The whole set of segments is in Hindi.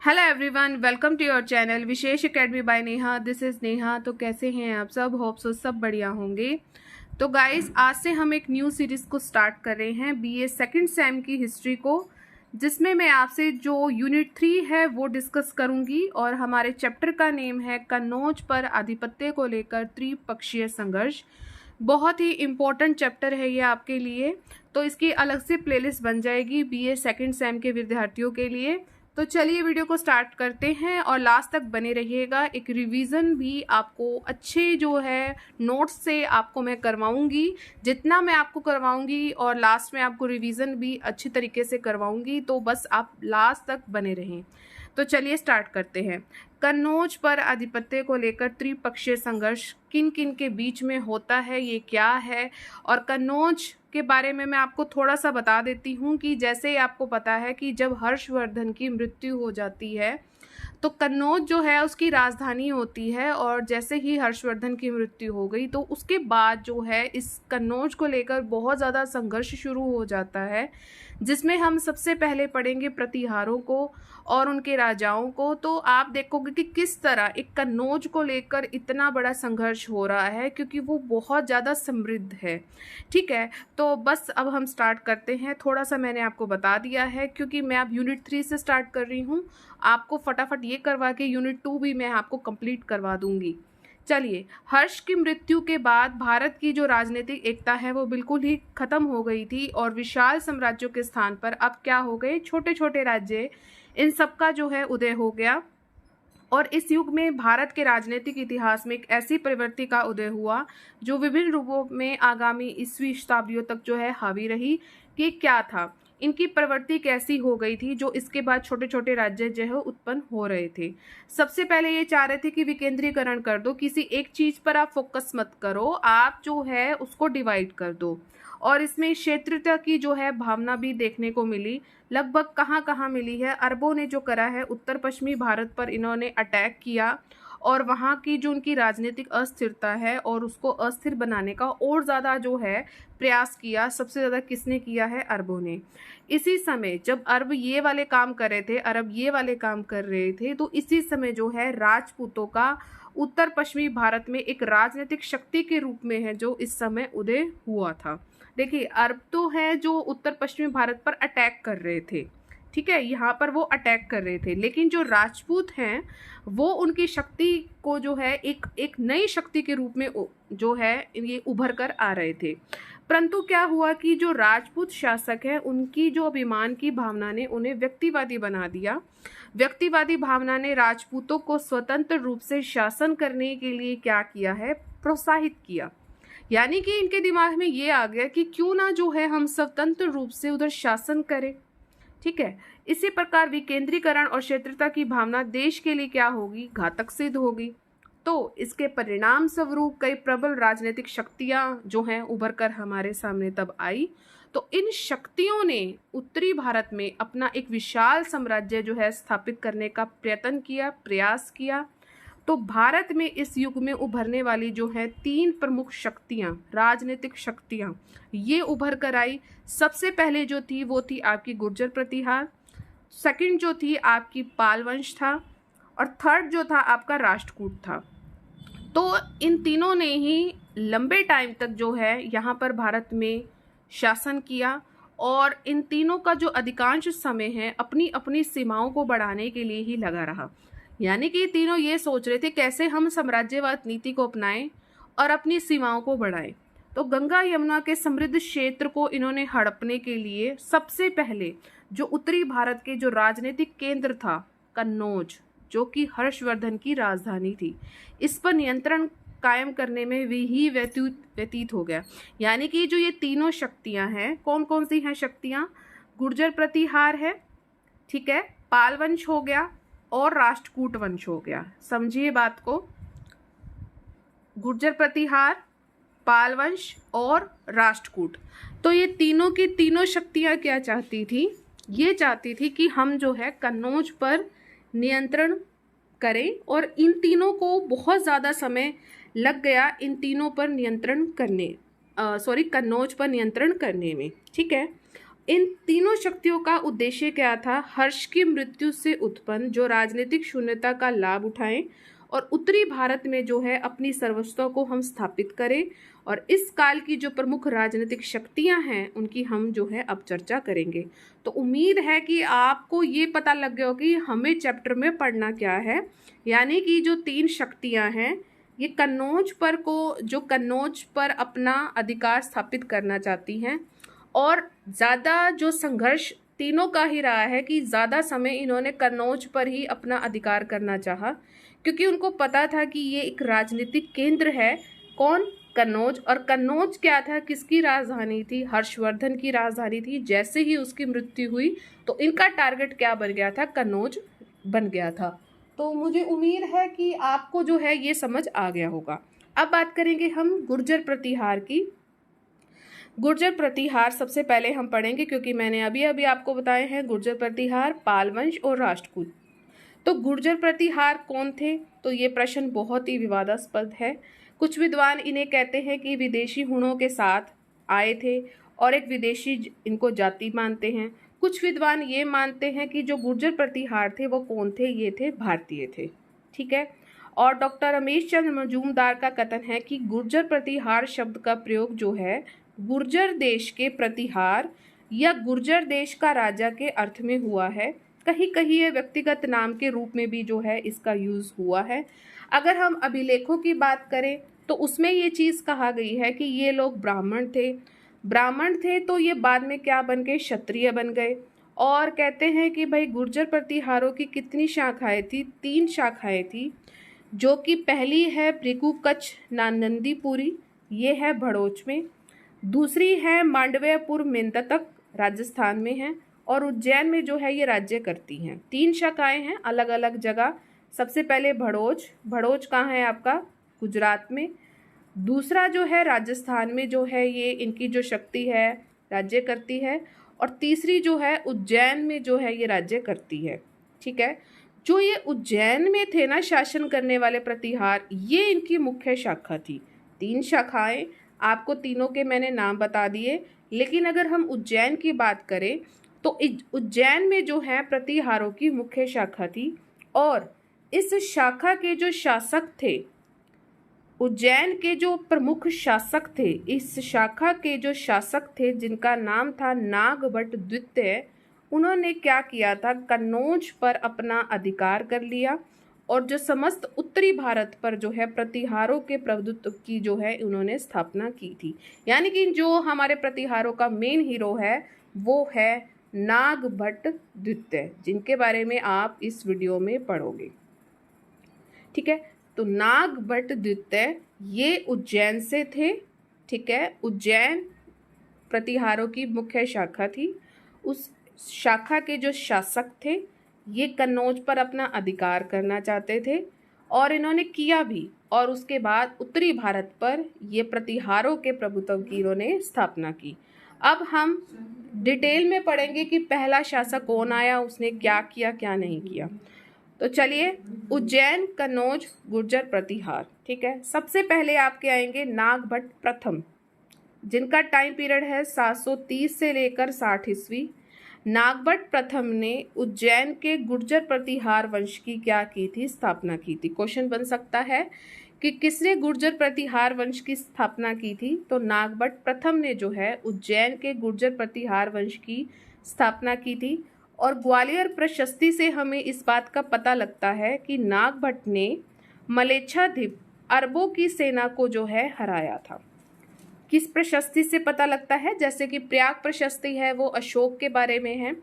Hello everyone, welcome to your channel Vishesh academy by Neha. This is Neha. तो कैसे हैं आप सब? होप सो सब बढ़िया होंगे। तो गाइस, आज से हम एक न्यू सीरीज़ को स्टार्ट कर रहे हैं बीए सेकंड सेम की हिस्ट्री को, जिसमें मैं आपसे जो यूनिट 3 है वो डिस्कस करूंगी। और हमारे चैप्टर का नेम है कन्नौज पर आधिपत्य को लेकर त्रिपक्षीय संघर्ष। बहुत ही इम्पोर्टेंट चैप्टर है ये आपके लिए, तो इसकी अलग से प्लेलिस्ट बन जाएगी बीए सेकंड सेम के विद्यार्थियों के लिए। तो चलिए वीडियो को स्टार्ट करते हैं और लास्ट तक बने रहिएगा। एक रिवीजन भी आपको अच्छे जो है नोट्स से आपको मैं करवाऊंगी, जितना मैं आपको करवाऊंगी, और लास्ट में आपको रिवीजन भी अच्छी तरीके से करवाऊंगी। तो बस आप लास्ट तक बने रहें। तो चलिए स्टार्ट करते हैं। कन्नौज पर आधिपत्य को लेकर त्रिपक्षीय संघर्ष किन किन के बीच में होता है, ये क्या है, और कन्नौज के बारे में मैं आपको थोड़ा सा बता देती हूँ कि जैसे आपको पता है कि जब हर्षवर्धन की मृत्यु हो जाती है तो कन्नौज जो है उसकी राजधानी होती है। और जैसे ही हर्षवर्धन की मृत्यु हो गई तो उसके बाद जो है इस कन्नौज को लेकर बहुत ज़्यादा संघर्ष शुरू हो जाता है, जिसमें हम सबसे पहले पढ़ेंगे प्रतिहारों को और उनके राजाओं को। तो आप देखोगे कि किस तरह एक कन्नौज को लेकर इतना बड़ा संघर्ष हो रहा है, क्योंकि वो बहुत ज़्यादा समृद्ध है। ठीक है, तो बस अब हम स्टार्ट करते हैं। थोड़ा सा मैंने आपको बता दिया है, क्योंकि मैं अब यूनिट 3 से स्टार्ट कर रही हूँ। आपको फटाफट ये करवा के यूनिट 2 भी मैं आपको कंप्लीट करवा दूंगी। चलिए, हर्ष की मृत्यु के बाद भारत की जो राजनीतिक एकता है वो बिल्कुल ही खत्म हो गई थी, और विशाल साम्राज्यों के स्थान पर अब क्या हो गए, छोटे छोटे राज्य, इन सब का जो है उदय हो गया। और इस युग में भारत के राजनीतिक इतिहास में एक ऐसी प्रवृत्ति का उदय हुआ जो विभिन्न रूपों में आगामी ईस्वी शताब्दियों तक जो है हावी रही। कि क्या था, इनकी प्रवृत्ति कैसी हो गई थी, जो इसके बाद छोटे छोटे राज्य जो है उत्पन्न हो रहे थे। सबसे पहले ये चाह रहे थे कि विकेंद्रीकरण कर दो, किसी एक चीज पर आप फोकस मत करो, आप जो है उसको डिवाइड कर दो। और इसमें क्षेत्रता की जो है भावना भी देखने को मिली। लगभग कहाँ कहाँ मिली है, अरबों ने जो करा है उत्तर पश्चिमी भारत पर इन्होंने अटैक किया, और वहाँ की जो उनकी राजनीतिक अस्थिरता है और उसको अस्थिर बनाने का और ज़्यादा जो है प्रयास किया। सबसे ज़्यादा किसने किया है? अरबों ने। इसी समय जब अरब ये वाले काम कर रहे थे, अरब ये वाले काम कर रहे थे, तो इसी समय जो है राजपूतों का उत्तर पश्चिमी भारत में एक राजनीतिक शक्ति के रूप में है जो इस समय उदय हुआ था। देखिए, अरब तो है जो उत्तर पश्चिमी भारत पर अटैक कर रहे थे, ठीक है, यहाँ पर वो अटैक कर रहे थे, लेकिन जो राजपूत हैं वो उनकी शक्ति को जो है एक नई शक्ति के रूप में जो है ये उभर कर आ रहे थे। परंतु क्या हुआ कि जो राजपूत शासक है उनकी जो अभिमान की भावना ने उन्हें व्यक्तिवादी बना दिया। व्यक्तिवादी भावना ने राजपूतों को स्वतंत्र रूप से शासन करने के लिए क्या किया है? प्रोत्साहित किया। यानी कि इनके दिमाग में ये आ गया कि क्यों ना जो है हम स्वतंत्र रूप से उधर शासन करें। ठीक है, इसी प्रकार विकेंद्रीकरण और क्षेत्रता की भावना देश के लिए क्या होगी? घातक सिद्ध होगी। तो इसके परिणाम स्वरूप कई प्रबल राजनीतिक शक्तियां जो हैं उभर कर हमारे सामने तब आई। तो इन शक्तियों ने उत्तरी भारत में अपना एक विशाल साम्राज्य जो है स्थापित करने का प्रयत्न किया, प्रयास किया। तो भारत में इस युग में उभरने वाली जो है 3 प्रमुख शक्तियां, राजनीतिक शक्तियां, ये उभर कर आई। सबसे पहले जो थी वो थी आपकी गुर्जर प्रतिहार, सेकंड जो थी आपकी पाल वंश था, और थर्ड जो था आपका राष्ट्रकूट था। तो इन तीनों ने ही लंबे टाइम तक जो है यहाँ पर भारत में शासन किया, और इन तीनों का जो अधिकांश समय है अपनी अपनी सीमाओं को बढ़ाने के लिए ही लगा रहा। यानी कि तीनों ये सोच रहे थे कैसे हम साम्राज्यवाद नीति को अपनाएं और अपनी सीमाओं को बढ़ाएं। तो गंगा यमुना के समृद्ध क्षेत्र को इन्होंने हड़पने के लिए सबसे पहले जो उत्तरी भारत के जो राजनीतिक केंद्र था कन्नौज, जो कि हर्षवर्धन की राजधानी थी, इस पर नियंत्रण कायम करने में भी ही व्यतीत हो गया। यानी कि जो ये तीनों शक्तियां हैं, कौन कौन सी हैं शक्तियां? गुर्जर प्रतिहार है, ठीक है, पाल वंश हो गया, और राष्ट्रकूट वंश हो गया। समझिए बात को, गुर्जर प्रतिहार, पाल वंश और राष्ट्रकूट। तो ये तीनों की तीनों शक्तियां क्या चाहती थी? ये चाहती थी कि हम जो है कन्नौज पर नियंत्रण करें, और इन तीनों को बहुत ज़्यादा समय लग गया इन तीनों पर नियंत्रण करने, कन्नौज पर नियंत्रण करने में। ठीक है, इन तीनों शक्तियों का उद्देश्य क्या था? हर्ष की मृत्यु से उत्पन्न जो राजनीतिक शून्यता का लाभ उठाएं और उत्तरी भारत में जो है अपनी सर्वस्वता को हम स्थापित करें। और इस काल की जो प्रमुख राजनीतिक शक्तियां हैं उनकी हम जो है अब चर्चा करेंगे। तो उम्मीद है कि आपको ये पता लग गया हो कि हमें चैप्टर में पढ़ना क्या है। यानी कि जो तीन शक्तियां हैं ये कन्नौज पर अपना अधिकार स्थापित करना चाहती हैं। और ज़्यादा जो संघर्ष तीनों का ही रहा है कि ज़्यादा समय इन्होंने कन्नौज पर ही अपना अधिकार करना चाहा, क्योंकि उनको पता था कि ये एक राजनीतिक केंद्र है। कौन? कन्नौज। और कन्नौज क्या था? किसकी राजधानी थी? हर्षवर्धन की राजधानी थी। जैसे ही उसकी मृत्यु हुई तो इनका टारगेट क्या बन गया था? कन्नौज बन गया था। तो मुझे उम्मीद है कि आपको जो है ये समझ आ गया होगा। अब बात करेंगे हम गुर्जर प्रतिहार की। गुर्जर प्रतिहार सबसे पहले हम पढ़ेंगे, क्योंकि मैंने अभी अभी आपको बताए हैं गुर्जर प्रतिहार, पाल वंश और राष्ट्रकूट। तो गुर्जर प्रतिहार कौन थे? तो ये प्रश्न बहुत ही विवादास्पद है। कुछ विद्वान इन्हें कहते हैं कि विदेशी हुणों के साथ आए थे और एक विदेशी इनको जाति मानते हैं। कुछ विद्वान ये मानते हैं कि जो गुर्जर प्रतिहार थे वो कौन थे? ये थे भारतीय थे। ठीक है। और डॉक्टर रमेश चंद्र मजूमदार का कथन है कि गुर्जर प्रतिहार शब्द का प्रयोग जो है गुर्जर देश के प्रतिहार या गुर्जर देश का राजा के अर्थ में हुआ है। कहीं कहीं ये व्यक्तिगत नाम के रूप में भी जो है इसका यूज हुआ है। अगर हम अभिलेखों की बात करें तो उसमें ये चीज कहा गई है कि ये लोग ब्राह्मण थे तो ये बाद में क्या बन गए? क्षत्रिय बन गए। और कहते हैं कि भाई गुर्जर प्रतिहारों की कितनी शाखाएं थी? 3 शाखाएं थी, जो कि पहली है भृगु कच्छ नानंदीपुरी, ये है भड़ोच में। दूसरी है मांडव्यपुर मेंदतक, राजस्थान में है। और उज्जैन में जो है ये राज्य करती हैं। 3 शाखाएं हैं अलग अलग जगह। सबसे पहले भड़ोच कहाँ है आपका? गुजरात में। दूसरा जो है राजस्थान में जो है ये इनकी जो शक्ति है राज्य करती है। और तीसरी जो है उज्जैन में जो है ये राज्य करती है। ठीक है। जो ये उज्जैन में थे ना शासन करने वाले प्रतिहार, ये इनकी मुख्य शाखा थी। 3 शाखाएं, आपको तीनों के मैंने नाम बता दिए। लेकिन अगर हम उज्जैन की बात करें तो उज्जैन में जो है प्रतिहारों की मुख्य शाखा थी। और इस शाखा के जो शासक थे, उज्जैन के जो प्रमुख शासक थे, इस शाखा के जो शासक थे जिनका नाम था नागभट्ट द्वितीय, उन्होंने क्या किया था? कन्नौज पर अपना अधिकार कर लिया और जो समस्त उत्तरी भारत पर जो है प्रतिहारों के प्रभुत्व की जो है उन्होंने स्थापना की थी। यानी कि जो हमारे प्रतिहारों का मेन हीरो है वो है नागभट्ट द्वितीय, जिनके बारे में आप इस वीडियो में पढ़ोगे। ठीक है। तो नागभट्ट द्वितीय ये उज्जैन से थे। ठीक है। उज्जैन प्रतिहारों की मुख्य शाखा थी। उस शाखा के जो शासक थे ये कन्नौज पर अपना अधिकार करना चाहते थे और इन्होंने किया भी। और उसके बाद उत्तरी भारत पर ये प्रतिहारों के प्रभुत्व की इन्होंने स्थापना की। अब हम डिटेल में पढ़ेंगे कि पहला शासक कौन आया, उसने क्या किया क्या नहीं किया। तो चलिए, उज्जैन, कन्नौज, गुर्जर प्रतिहार। ठीक है। सबसे पहले आपके आएंगे नागभट्ट प्रथम, जिनका टाइम पीरियड है 730 से लेकर 60 ईस्वी। नागभट्ट प्रथम ने उज्जैन के गुर्जर प्रतिहार वंश की क्या की थी? स्थापना की थी। क्वेश्चन बन सकता है कि किसने गुर्जर प्रतिहार वंश की स्थापना की थी? तो नागभट्ट प्रथम ने जो है उज्जैन के गुर्जर प्रतिहार वंश की स्थापना की थी। और ग्वालियर प्रशस्ति से हमें इस बात का पता लगता है कि नागभट्ट ने मलेच्छाधिप अरबों की सेना को जो है हराया था। किस प्रशस्ति से पता लगता है? जैसे कि प्रयाग प्रशस्ति है वो अशोक के बारे में है,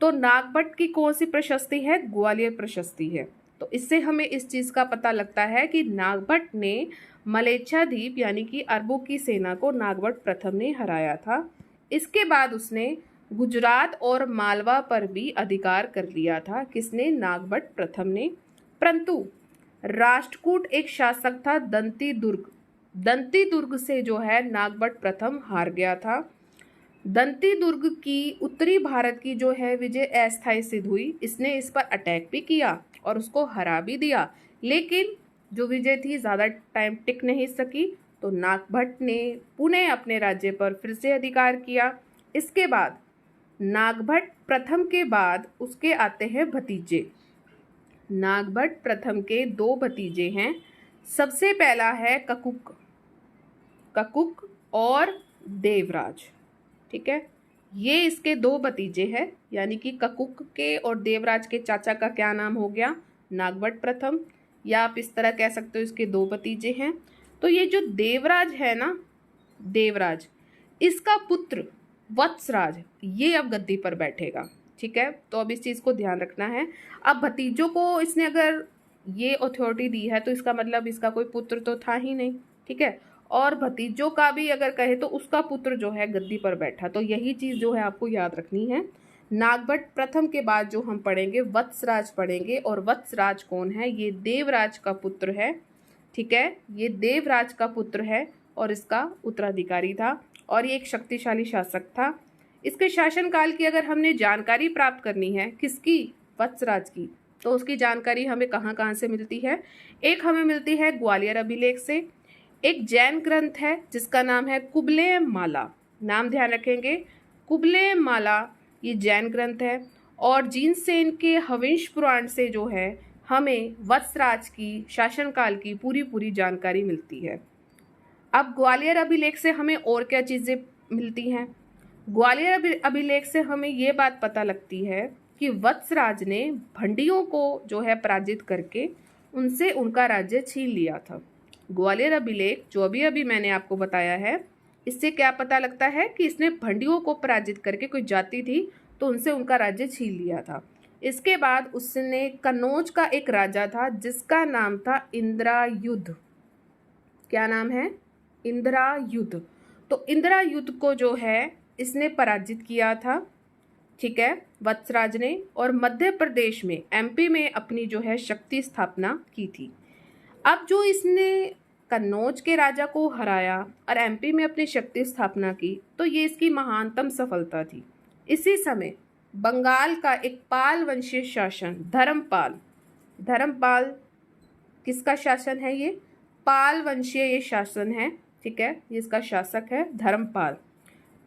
तो नागभट्ट की कौन सी प्रशस्ति है? ग्वालियर प्रशस्ति है। तो इससे हमें इस चीज का पता लगता है कि नागभट्ट ने मलेच्छाद्वीप यानी कि अरबों की सेना को नागभट्ट प्रथम ने हराया था। इसके बाद उसने गुजरात और मालवा पर भी अधिकार कर लिया था। किसने? नागभट्ट प्रथम ने। परंतु राष्ट्रकूट एक शासक था दंती दुर्ग से जो है नागभट्ट प्रथम हार गया था। दंती दुर्ग की उत्तरी भारत की जो है विजय अस्थायी सिद्ध हुई। इसने इस पर अटैक भी किया और उसको हरा भी दिया, लेकिन जो विजय थी ज़्यादा टाइम टिक नहीं सकी। तो नागभट्ट ने पुनः अपने राज्य पर फिर से अधिकार किया। इसके बाद नागभट्ट प्रथम के बाद उसके आते हैं भतीजे। नागभट्ट प्रथम के 2 भतीजे हैं। सबसे पहला है ककुक, ककुक और देवराज। ठीक है, ये इसके 2 भतीजे हैं, यानी कि ककुक के और देवराज के चाचा का क्या नाम हो गया? नागभट्ट प्रथम, या आप इस तरह कह सकते हो इसके 2 भतीजे हैं। तो ये जो देवराज है ना, देवराज, इसका पुत्र वत्सराज, ये अब गद्दी पर बैठेगा। ठीक है, तो अब इस चीज़ को ध्यान रखना है। अब भतीजों को इसने अगर ये अथॉरिटी दी है तो इसका मतलब इसका कोई पुत्र तो था ही नहीं। ठीक है, और भतीजों का भी अगर कहे तो उसका पुत्र जो है गद्दी पर बैठा। तो यही चीज़ जो है आपको याद रखनी है। नागभट्ट प्रथम के बाद जो हम पढ़ेंगे वत्सराज पढ़ेंगे, और वत्सराज कौन है? ये देवराज का पुत्र है। ठीक है, ये देवराज का पुत्र है और इसका उत्तराधिकारी था, और ये एक शक्तिशाली शासक था। इसके शासनकाल की अगर हमने जानकारी प्राप्त करनी है, किसकी? वत्सराज की, तो उसकी जानकारी हमें कहाँ कहाँ से मिलती है? एक हमें मिलती है ग्वालियर अभिलेख से, एक जैन ग्रंथ है जिसका नाम है कुबले माला, नाम ध्यान रखेंगे, कुबले माला, ये जैन ग्रंथ है। और जीनसेन के हविंश पुराण से जो है हमें वत्सराज की शासनकाल की पूरी जानकारी मिलती है। अब ग्वालियर अभिलेख से हमें और क्या चीज़ें मिलती हैं? ग्वालियर अभिलेख से हमें ये बात पता लगती है कि वत्सराज ने भंडियों को जो है पराजित करके उनसे उनका राज्य छीन लिया था। ग्वालियर अभिलेख जो अभी अभी मैंने आपको बताया है, इससे क्या पता लगता है कि इसने भंडियों को पराजित करके, कोई जाति थी तो उनसे उनका राज्य छीन लिया था। इसके बाद उसने कन्नौज का एक राजा था जिसका नाम था इंद्रायुध। क्या नाम है? इंद्रायुध। तो इंद्रायुध को जो है इसने पराजित किया था। ठीक है, वत्सराज ने, और मध्य प्रदेश में, एमपी में अपनी जो है शक्ति स्थापना की थी। अब जो इसने कन्नौज के राजा को हराया और एमपी में अपनी शक्ति स्थापना की, तो ये इसकी महानतम सफलता थी। इसी समय बंगाल का एक पाल वंशीय शासन धर्मपाल, धर्मपाल किसका शासन है? ये पाल वंशीय ये शासन है। ठीक है, ये इसका शासक है धर्मपाल।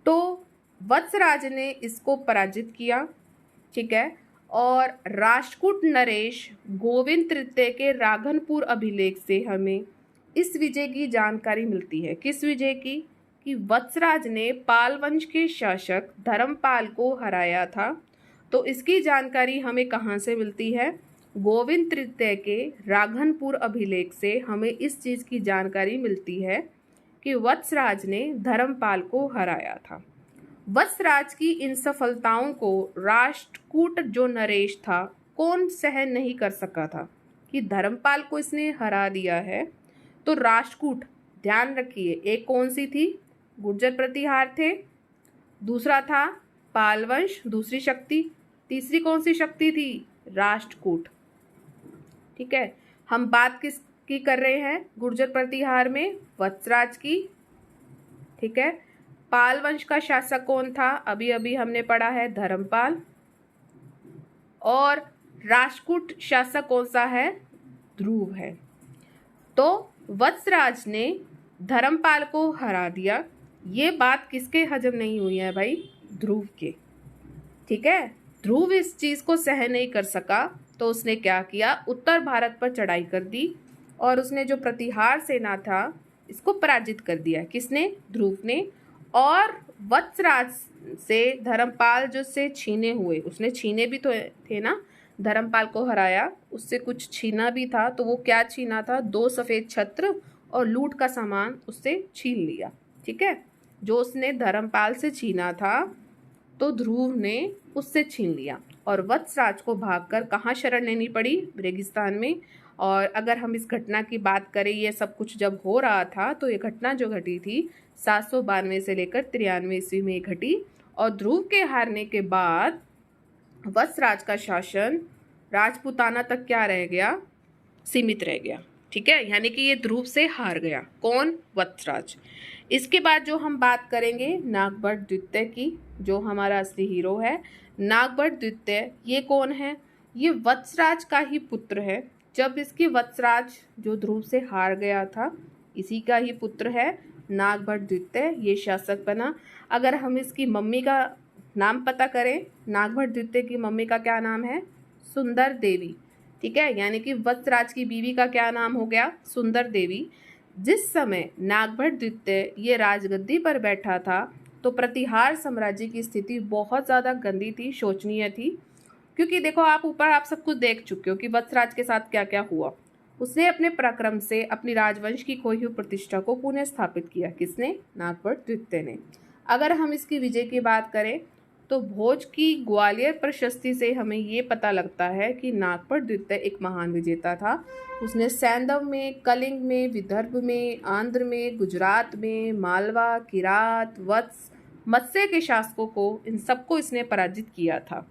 तो वत्सराज ने इसको पराजित किया। ठीक है, और राष्ट्रकूट नरेश गोविंद तृतीय के राघनपुर अभिलेख से हमें इस विजय की जानकारी मिलती है। किस विजय की? कि वत्सराज ने पाल वंश के शासक धर्मपाल को हराया था। तो इसकी जानकारी हमें कहाँ से मिलती है? गोविंद तृतीय के राघनपुर अभिलेख से हमें इस चीज़ की जानकारी मिलती है कि वत्सराज ने धर्मपाल को हराया था। वत्सराज की इन सफलताओं को राष्ट्रकूट जो नरेश था, कौन सहन नहीं कर सका था कि धर्मपाल को इसने हरा दिया है। तो राष्ट्रकूट, ध्यान रखिए, एक कौन सी थी? गुर्जर प्रतिहार थे, दूसरा था पालवंश, दूसरी शक्ति, तीसरी कौन सी शक्ति थी? राष्ट्रकूट। ठीक है, हम बात किसकी कर रहे हैं? गुर्जर प्रतिहार में वत्सराज की। ठीक है, पाल वंश का शासक कौन था? अभी अभी हमने पढ़ा है, धर्मपाल। और राष्ट्रकूट शासक कौन सा है? ध्रुव है। तो वत्सराज ने धर्मपाल को हरा दिया। ये बात किसके हजम नहीं हुई है भाई? ध्रुव के। ठीक है, ध्रुव इस चीज को सहन नहीं कर सका, तो उसने क्या किया? उत्तर भारत पर चढ़ाई कर दी और उसने जो प्रतिहार सेना था इसको पराजित कर दिया। किसने? ध्रुव ने। और वत्सराज से धर्मपाल जो से छीने हुए, उसने छीने भी तो थे ना, धर्मपाल को हराया, उससे कुछ छीना भी था। तो वो क्या छीना था? 2 सफ़ेद छत्र और लूट का सामान उससे छीन लिया। ठीक है, जो उसने धर्मपाल से छीना था तो ध्रुव ने उससे छीन लिया, और वत्सराज को भागकर कहाँ शरण लेनी पड़ी? रेगिस्तान में। और अगर हम इस घटना की बात करें, ये सब कुछ जब हो रहा था, तो ये घटना जो घटी थी 792 से लेकर 93 ईस्वी में घटी। और ध्रुव के हारने के बाद वत्सराज का शासन राजपूताना तक क्या रह गया? सीमित रह गया। ठीक है, यानी कि ये ध्रुव से हार गया। कौन? वत्सराज। इसके बाद जो हम बात करेंगे नागभट्ट द्वितीय की, जो हमारा असली हीरो है। नागभट्ट द्वितीय ये कौन है? ये वत्सराज का ही पुत्र है। जब इसकी वत्सराज जो ध्रुव से हार गया था, इसी का ही पुत्र है नागभट्ट द्वितीय, ये शासक बना। अगर हम इसकी मम्मी का नाम पता करें, नागभट्ट द्वितीय की मम्मी का क्या नाम है? सुंदर देवी। ठीक है, यानी कि वत्सराज की बीवी का क्या नाम हो गया? सुंदर देवी। जिस समय नागभट्ट द्वितीय ये राजगद्दी पर बैठा था तो प्रतिहार साम्राज्य की स्थिति बहुत ज़्यादा गंदी थी, शोचनीय थी। क्योंकि देखो, आप ऊपर आप सब कुछ देख चुके हो कि वत्सराज के साथ क्या क्या हुआ। उसने अपने पराक्रम से अपनी राजवंश की खोई हुई प्रतिष्ठा को पुनः स्थापित किया। किसने? नागभट्ट द्वितीय ने। अगर हम इसकी विजय की बात करें तो भोज की ग्वालियर प्रशस्ति से हमें ये पता लगता है कि नागभट्ट द्वितीय एक महान विजेता था। उसने सैंधव में, कलिंग में, विदर्भ में, आंध्र में, गुजरात में, मालवा, किरात, वत्स, मत्स्य के शासकों को, इन सबको इसने पराजित किया था।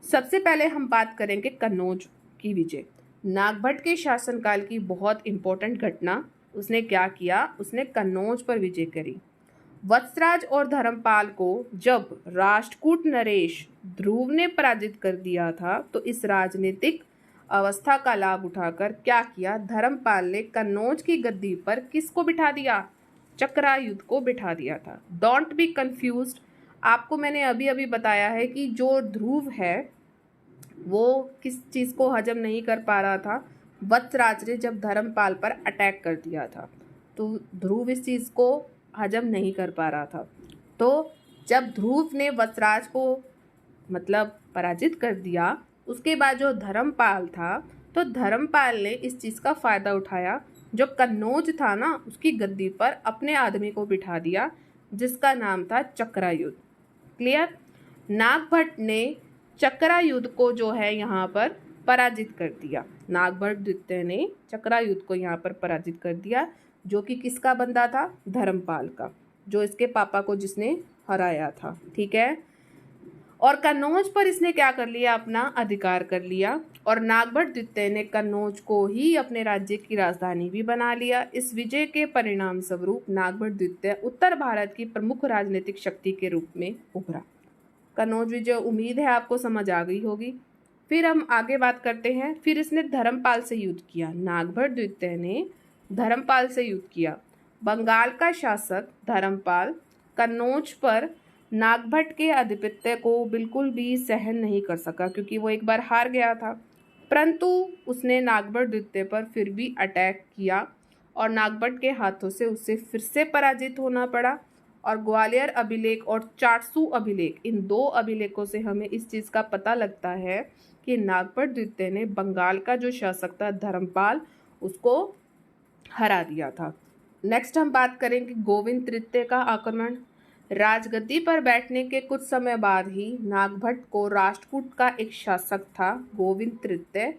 सबसे पहले हम बात करेंगे कन्नौज की विजय। नागभट्ट के शासनकाल की बहुत इंपॉर्टेंट घटना, उसने क्या किया? उसने कन्नौज पर विजय करी। वत्सराज और धर्मपाल को जब राष्ट्रकूट नरेश ध्रुव ने पराजित कर दिया था तो इस राजनीतिक अवस्था का लाभ उठाकर क्या किया? धर्मपाल ने कन्नौज की गद्दी पर किसको बिठा दिया? चक्रायुध को बिठा दिया था। Don't be confused. आपको मैंने अभी अभी बताया है कि जो ध्रुव है वो किस चीज़ को हजम नहीं कर पा रहा था? वत्सराज ने जब धर्मपाल पर अटैक कर दिया था तो ध्रुव इस चीज़ को हजम नहीं कर पा रहा था। तो जब ध्रुव ने वत्सराज को मतलब पराजित कर दिया, उसके बाद जो धर्मपाल था तो धर्मपाल ने इस चीज़ का फ़ायदा उठाया। जो कन्नौज था ना, उसकी गद्दी पर अपने आदमी को बिठा दिया जिसका नाम था चक्रायुध। क्लियर? नागभट्ट ने चक्रायुध को जो है यहाँ पर पराजित कर दिया। नागभट्ट द्वितीय ने चक्रायुध को यहाँ पर पराजित कर दिया, जो कि किसका बंदा था? धर्मपाल का, जो इसके पापा को जिसने हराया था। ठीक है, और कन्नौज पर इसने क्या कर लिया? अपना अधिकार कर लिया। और नागभट्ट द्वितीय ने कन्नौज को ही अपने राज्य की राजधानी भी बना लिया। इस विजय के परिणाम स्वरूप नागभट्ट द्वितीय उत्तर भारत की प्रमुख राजनीतिक शक्ति के रूप में उभरा। कन्नौज विजय उम्मीद है आपको समझ आ गई होगी। फिर हम आगे बात करते हैं। फिर इसने धर्मपाल से युद्ध किया। नागभट्ट द्वितीय ने धर्मपाल से युद्ध किया। बंगाल का शासक धर्मपाल कन्नौज पर नागभट्ट के आधिपत्य को बिल्कुल भी सहन नहीं कर सका, क्योंकि वो एक बार हार गया था। परंतु उसने नागभट्ट द्वितीय पर फिर भी अटैक किया और नागभट्ट के हाथों से उसे फिर से पराजित होना पड़ा। और ग्वालियर अभिलेख और चाटसू अभिलेख, इन दो अभिलेखों से हमें इस चीज़ का पता लगता है कि नागभट्ट द्वितीय ने बंगाल का जो शासक था धर्मपाल, उसको हरा दिया था। नेक्स्ट हम बात करेंगे गोविंद तृतीय का आक्रमण। राजगद्दी पर बैठने के कुछ समय बाद ही नागभट्ट को राष्ट्रकूट का एक शासक था गोविंद तृतीय,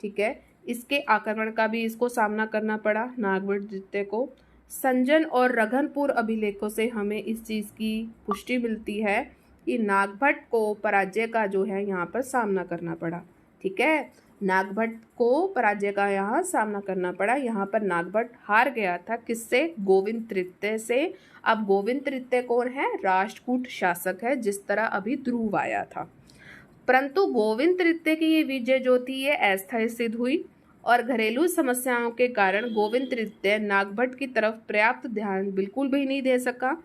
ठीक है, इसके आक्रमण का भी इसको सामना करना पड़ा नागभट्ट द्वितीय को। संजन और रघनपुर अभिलेखों से हमें इस चीज़ की पुष्टि मिलती है कि नागभट्ट को पराजय का जो है यहाँ पर सामना करना पड़ा। ठीक है, नागभट्ट को पराजय का यहाँ सामना करना पड़ा। यहाँ पर नागभट्ट हार गया था किससे? गोविंद तृतीय से। अब गोविंद तृतीय कौन है? राष्ट्रकूट शासक है, जिस तरह अभी ध्रुव आया था। परंतु गोविंद तृतीय की ये विजय जो थी ये अस्थायी सिद्ध हुई और घरेलू समस्याओं के कारण गोविंद तृतीय नागभट्ट की तरफ पर्याप्त ध्यान बिल्कुल भी नहीं दे सका।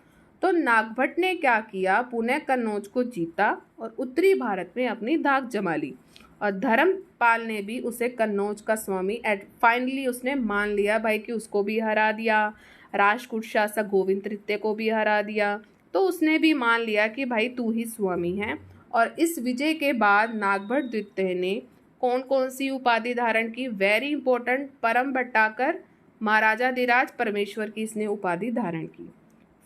तो नागभट्ट ने क्या किया? पुनः कन्नौज को जीता और उत्तरी भारत में अपनी धाक जमा ली। और धर्मपाल ने भी उसे कन्नौज का स्वामी फाइनली उसने मान लिया भाई कि उसको भी हरा दिया, राष्ट्रकूट शासक गोविंद तृतीय को भी हरा दिया। तो उसने भी मान लिया कि भाई तू ही स्वामी है। और इस विजय के बाद नागभट्ट द्वितीय ने कौन कौन सी उपाधि धारण की? वेरी इंपॉर्टेंट, परम भट्टाकर महाराजाधिराज परमेश्वर की इसने उपाधि धारण की।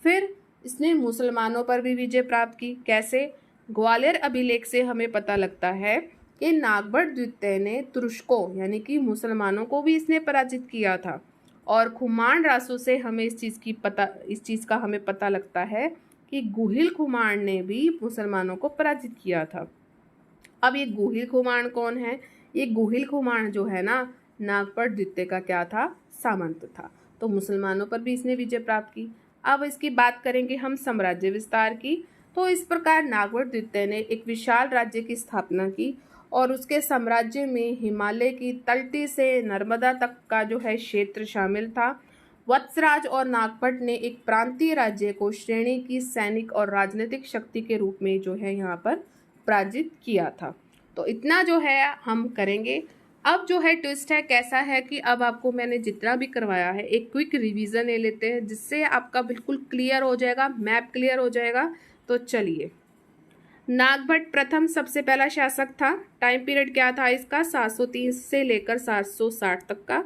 फिर इसने मुसलमानों पर भी विजय प्राप्त की। कैसे? ग्वालियर अभिलेख से हमें पता लगता है कि नागभट्ट द्वितीय ने तुर्कों यानी कि मुसलमानों को भी इसने पराजित किया था। और खुमान रासू से हमें इस चीज़ का हमें पता लगता है कि गुहिल खुमान ने भी मुसलमानों को पराजित किया था। अब ये गुहिल खुमान कौन है? ये गुहिल खुमान जो है ना, नागभट्ट द्वितीय का क्या था? सामंत था। तो मुसलमानों पर भी इसने विजय प्राप्त की। अब इसकी बात करेंगे हम साम्राज्य विस्तार की। तो इस प्रकार नागभट्ट द्वितीय ने एक विशाल राज्य की स्थापना की और उसके साम्राज्य में हिमालय की तलती से नर्मदा तक का जो है क्षेत्र शामिल था। वत्सराज और नागभट्ट ने एक प्रांतीय राज्य को श्रेणी की सैनिक और राजनीतिक शक्ति के रूप में जो है यहाँ पर पराजित किया था। तो इतना जो है हम करेंगे। अब जो है ट्विस्ट है कैसा है कि अब आपको मैंने जितना भी करवाया है एक क्विक रिवीजन ले लेते हैं, जिससे आपका बिल्कुल क्लियर हो जाएगा, मैप क्लियर हो जाएगा। तो चलिए, नागभट्ट प्रथम सबसे पहला शासक था। टाइम पीरियड क्या था इसका? 730 से लेकर 760 तक का।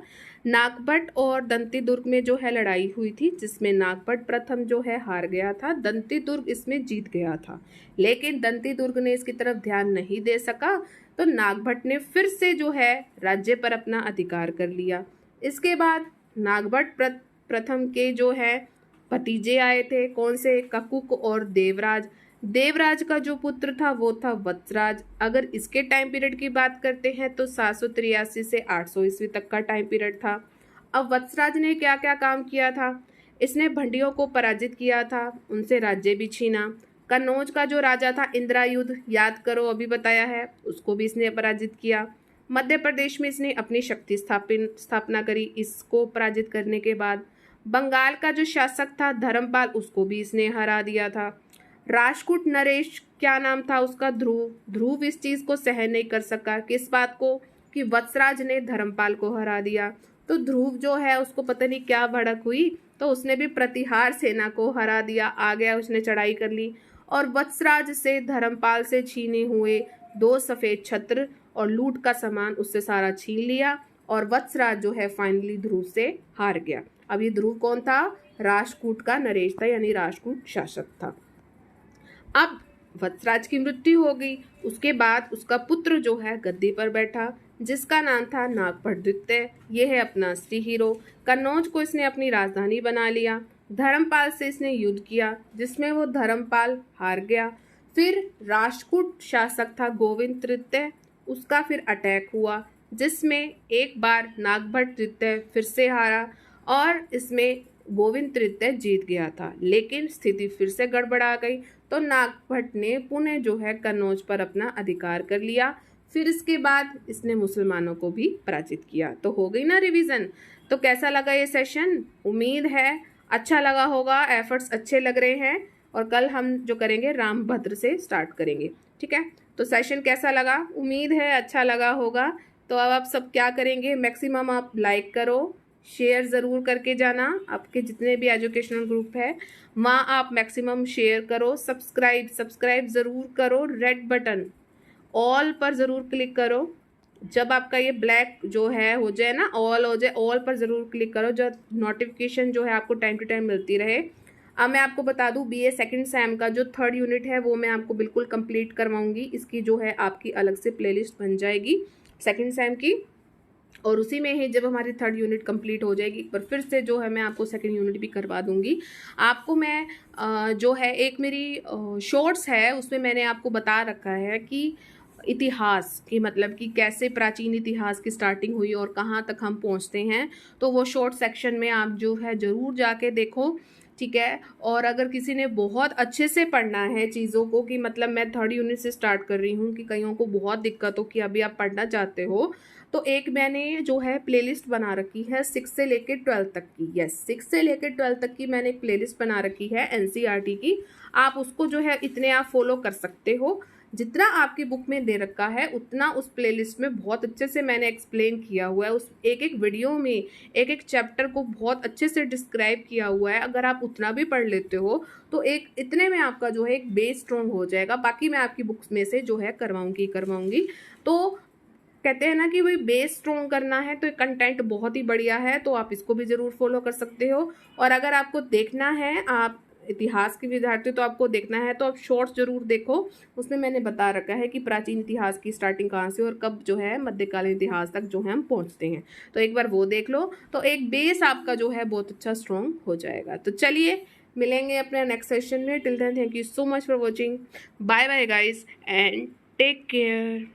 नागभट्ट और दंती दुर्ग में जो है लड़ाई हुई थी, जिसमें नागभट्ट प्रथम जो है हार गया था, दंती दुर्ग इसमें जीत गया था। लेकिन दंती दुर्ग ने इसकी तरफ ध्यान नहीं दे सका, तो नागभट्ट ने फिर से जो है राज्य पर अपना अधिकार कर लिया। इसके बाद नागभट्ट प्रथम के जो है भतीजे आए थे, कौन से? ककुक और देवराज। देवराज का जो पुत्र था वो था वत्सराज। अगर इसके टाइम पीरियड की बात करते हैं तो 783 से 800 ईस्वी तक का टाइम पीरियड था। अब वत्सराज ने क्या क्या काम किया था? इसने भंडियों को पराजित किया था, उनसे राज्य भी छीना। कन्नौज का जो राजा था इंद्रायुध, याद करो अभी बताया है, उसको भी इसने पराजित किया। मध्य प्रदेश में इसने अपनी शक्ति स्थापना करी इसको पराजित करने के बाद। बंगाल का जो शासक था धर्मपाल, उसको भी इसने हरा दिया था। राजपूत नरेश, क्या नाम था उसका? ध्रुव। ध्रुव इस चीज को सहन नहीं कर सका, किस बात को? कि वत्सराज ने धर्मपाल को हरा दिया। तो ध्रुव जो है उसको पता नहीं क्या भड़क हुई, तो उसने भी प्रतिहार सेना को हरा दिया, आ गया, उसने चढ़ाई कर ली और वत्सराज से धर्मपाल से छीने हुए 2 सफेद छत्र और लूट का सामान उससे सारा छीन लिया और वत्सराज जो है फाइनली ध्रुव से हार गया। अब ये ध्रुव कौन था? राजपूत का नरेश था, यानी राजपूत शासक था। अब वत्सराज की मृत्यु हो गई, उसके बाद उसका पुत्र जो है गद्दी पर बैठा, जिसका नाम था नागभट्ट द्वितीय। ये है अपना असली हीरो। कन्नौज को इसने अपनी राजधानी बना लिया। धर्मपाल से इसने युद्ध किया, जिसमें वो धर्मपाल हार गया। फिर राजपूत शासक था गोविंद तृतीय, उसका फिर अटैक हुआ, जिसमें एक बार नागभट्ट द्वितीय फिर से हारा और इसमें गोविंद तृतीय जीत गया था। लेकिन स्थिति फिर से गड़बड़ा गई, तो नागभट्ट ने पुनः जो है कन्नौज पर अपना अधिकार कर लिया। फिर इसके बाद इसने मुसलमानों को भी पराजित किया। तो हो गई ना रिवीजन। तो कैसा लगा ये सेशन? उम्मीद है अच्छा लगा होगा, एफर्ट्स अच्छे लग रहे हैं। और कल हम जो करेंगे रामभद्र से स्टार्ट करेंगे, ठीक है? तो सेशन कैसा लगा? उम्मीद है अच्छा लगा होगा। तो अब आप सब क्या करेंगे? मैक्सिमम आप लाइक करो, शेयर ज़रूर करके जाना। आपके जितने भी एजुकेशनल ग्रुप है वहाँ आप मैक्सिमम शेयर करो। सब्सक्राइब ज़रूर करो। रेड बटन ऑल पर ज़रूर क्लिक करो। जब आपका ये ब्लैक जो है हो जाए ना, ऑल हो जाए, ऑल पर ज़रूर क्लिक करो, जब नोटिफिकेशन जो है आपको टाइम टू टाइम मिलती रहे। अब मैं आपको बता दूं, बीए सेकंड सेम का जो 3rd यूनिट है वो मैं आपको बिल्कुल कंप्लीट करवाऊंगी। इसकी जो है आपकी अलग से प्लेलिस्ट बन जाएगी सेकंड सेम की, और उसी में ही जब हमारी 3rd यूनिट कंप्लीट हो जाएगी एक बार फिर से जो है मैं आपको 2nd यूनिट भी करवा दूंगी। आपको मैं जो है एक मेरी शॉर्ट्स है उसमें मैंने आपको बता रखा है कि इतिहास की मतलब कि कैसे प्राचीन इतिहास की स्टार्टिंग हुई और कहाँ तक हम पहुँचते हैं। तो वो शॉर्ट सेक्शन में आप जो है ज़रूर जाके देखो, ठीक है? और अगर किसी ने बहुत अच्छे से पढ़ना है चीज़ों को, कि मतलब मैं 3rd यूनिट से स्टार्ट कर रही हूँ कि कईयों को बहुत दिक्कत हो कि अभी आप पढ़ना चाहते हो, तो एक मैंने जो है प्लेलिस्ट बना रखी है 6 से लेकर 12 तक की। यस, 6 से लेकर 12 तक की मैंने एक प्लेलिस्ट बना रखी है एनसीईआरटी की। आप उसको जो है इतने आप फॉलो कर सकते हो, जितना आपकी बुक में दे रखा है उतना उस प्लेलिस्ट में बहुत अच्छे से मैंने एक्सप्लेन किया हुआ है। उस एक एक वीडियो में एक एक चैप्टर को बहुत अच्छे से डिस्क्राइब किया हुआ है। अगर आप उतना भी पढ़ लेते हो तो एक इतने में आपका जो है एक बेस स्ट्रॉन्ग हो जाएगा। बाकी मैं आपकी बुक्स में से जो है करवाऊंगी। तो कहते हैं ना कि भाई बेस स्ट्रॉन्ग करना है, तो कंटेंट बहुत ही बढ़िया है, तो आप इसको भी ज़रूर फॉलो कर सकते हो। और अगर आपको देखना है, आप इतिहास के विद्यार्थी तो आपको देखना है, तो आप शॉर्ट्स जरूर देखो। उसमें मैंने बता रखा है कि प्राचीन इतिहास की स्टार्टिंग कहाँ से और कब जो है मध्यकालीन इतिहास तक जो है हम पहुँचते हैं। तो एक बार वो देख लो, तो एक बेस आपका जो है बहुत अच्छा स्ट्रॉन्ग हो जाएगा। तो चलिए मिलेंगे अपने नेक्स्ट सेशन में। Till then thank you so much for watching. Bye bye guys and take care.